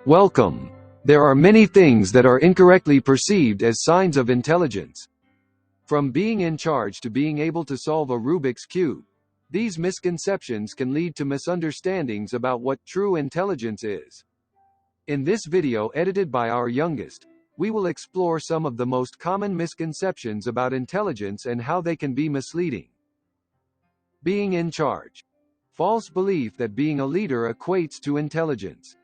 Welcome. There are many things that are incorrectly perceived as signs of intelligence. From being in charge to being able to solve a Rubik's Cube. These misconceptions can lead to misunderstandings about what true intelligence is. In this video edited by our youngest, we will explore some of the most common misconceptions about intelligence and how they can be misleading. Being in charge. False belief that being a leader equates to intelligence.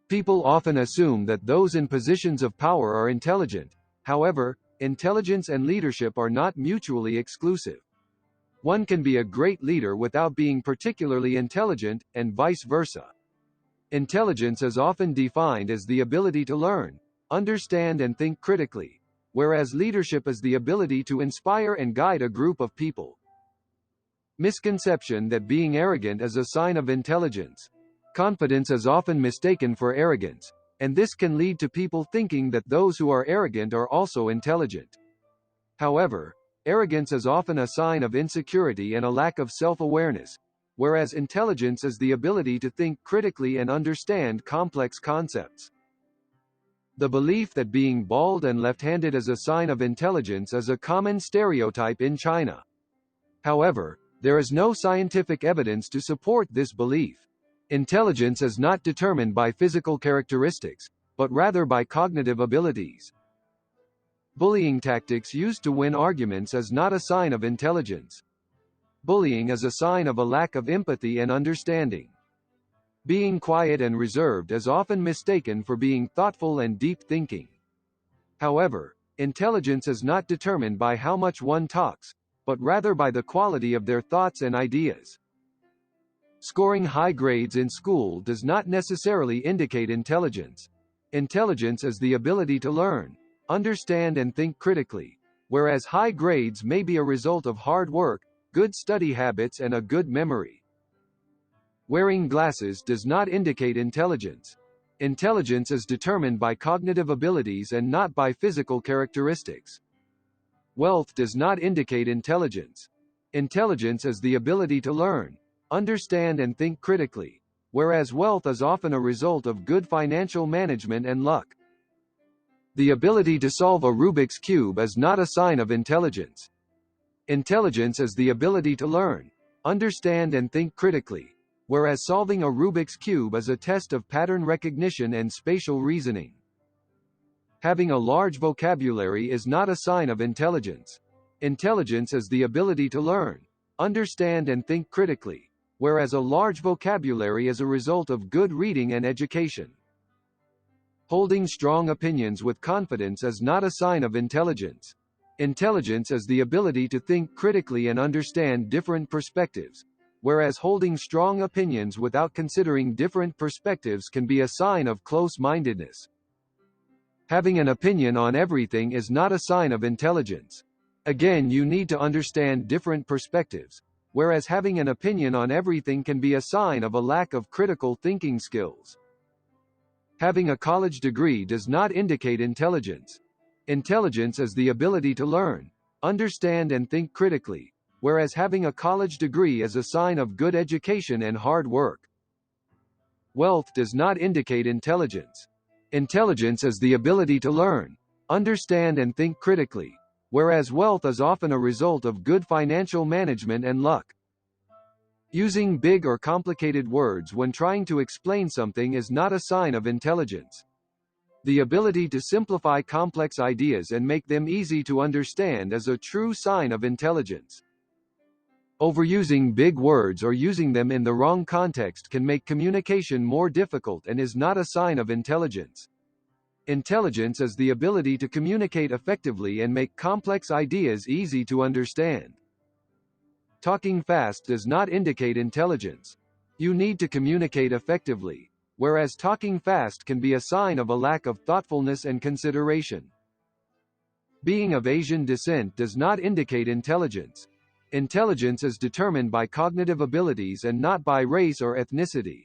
People often assume that those in positions of power are intelligent. However, intelligence and leadership are not mutually exclusive. One can be a great leader without being particularly intelligent, and vice versa. Intelligence is often defined as the ability to learn, understand and think critically, whereas leadership is the ability to inspire and guide a group of people. Misconception that being arrogant is a sign of intelligence. Confidence is often mistaken for arrogance, and this can lead to people thinking that those who are arrogant are also intelligent. However, arrogance is often a sign of insecurity and a lack of self-awareness, whereas intelligence is the ability to think critically and understand complex concepts. The belief that being bald and left-handed is a sign of intelligence is a common stereotype in China. However, there is no scientific evidence to support this belief. Intelligence is not determined by physical characteristics, but rather by cognitive abilities. Bullying tactics used to win arguments is not a sign of intelligence. Bullying is a sign of a lack of empathy and understanding. Being quiet and reserved is often mistaken for being thoughtful and deep thinking. However, intelligence is not determined by how much one talks, but rather by the quality of their thoughts and ideas. Scoring high grades in school does not necessarily indicate intelligence. Intelligence is the ability to learn, understand and think critically, whereas high grades may be a result of hard work, good study habits and a good memory. Wearing glasses does not indicate intelligence. Intelligence is determined by cognitive abilities and not by physical characteristics. Wealth does not indicate intelligence. Intelligence is the ability to learn, understand and think critically, whereas wealth is often a result of good financial management and luck. The ability to solve a Rubik's Cube is not a sign of intelligence. Intelligence is the ability to learn, understand and think critically, whereas solving a Rubik's Cube is a test of pattern recognition and spatial reasoning. Having a large vocabulary is not a sign of intelligence. Intelligence is the ability to learn, understand and think critically, whereas a large vocabulary is a result of good reading and education. Holding strong opinions with confidence is not a sign of intelligence. Intelligence is the ability to think critically and understand different perspectives, whereas holding strong opinions without considering different perspectives can be a sign of close-mindedness. Having an opinion on everything is not a sign of intelligence. Again, you need to understand different perspectives, whereas having an opinion on everything can be a sign of a lack of critical thinking skills. Having a college degree does not indicate intelligence. Intelligence is the ability to learn, understand and think critically, whereas having a college degree is a sign of good education and hard work. Wealth does not indicate intelligence. Intelligence is the ability to learn, understand and think critically, whereas wealth is often a result of good financial management and luck. Using big or complicated words when trying to explain something is not a sign of intelligence. The ability to simplify complex ideas and make them easy to understand is a true sign of intelligence. Overusing big words or using them in the wrong context can make communication more difficult and is not a sign of intelligence. Intelligence is the ability to communicate effectively and make complex ideas easy to understand. Talking fast does not indicate intelligence. You need to communicate effectively, whereas talking fast can be a sign of a lack of thoughtfulness and consideration. Being of Asian descent does not indicate intelligence. Intelligence is determined by cognitive abilities and not by race or ethnicity.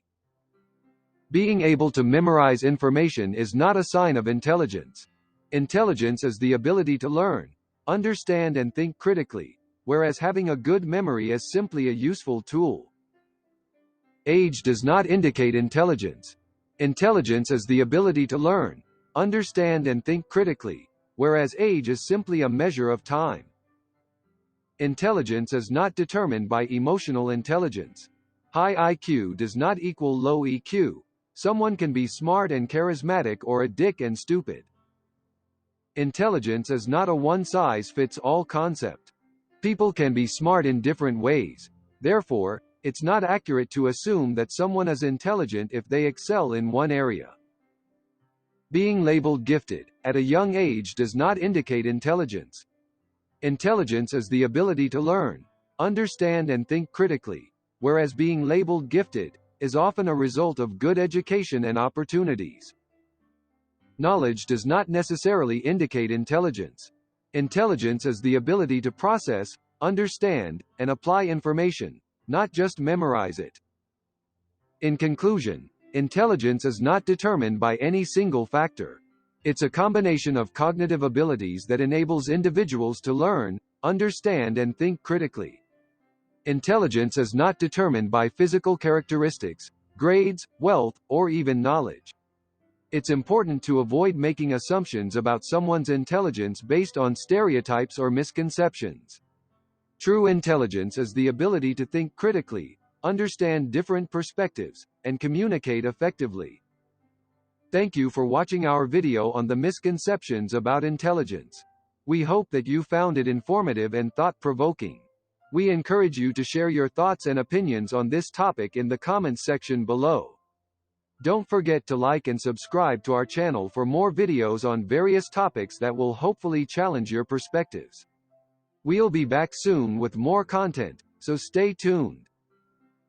Being able to memorize information is not a sign of intelligence. Intelligence is the ability to learn, understand and think critically, whereas having a good memory is simply a useful tool. Age does not indicate intelligence. Intelligence is the ability to learn, understand and think critically, whereas age is simply a measure of time. Intelligence is not determined by emotional intelligence. High IQ does not equal low EQ. Someone can be smart and charismatic or a dick and stupid. Intelligence is not a one-size-fits-all concept. People can be smart in different ways. Therefore, it's not accurate to assume that someone is intelligent if they excel in one area. Being labeled gifted at a young age does not indicate intelligence. Intelligence is the ability to learn, understand and think critically, whereas being labeled gifted is often a result of good education and opportunities. Knowledge does not necessarily indicate intelligence. Intelligence is the ability to process, understand, and apply information, not just memorize it. In conclusion, intelligence is not determined by any single factor. It's a combination of cognitive abilities that enables individuals to learn, understand and think critically. Intelligence is not determined by physical characteristics, grades, wealth, or even knowledge. It's important to avoid making assumptions about someone's intelligence based on stereotypes or misconceptions. True intelligence is the ability to think critically, understand different perspectives, and communicate effectively. Thank you for watching our video on the misconceptions about intelligence. We hope that you found it informative and thought-provoking. We encourage you to share your thoughts and opinions on this topic in the comments section below. Don't forget to like and subscribe to our channel for more videos on various topics that will hopefully challenge your perspectives. We'll be back soon with more content, so stay tuned.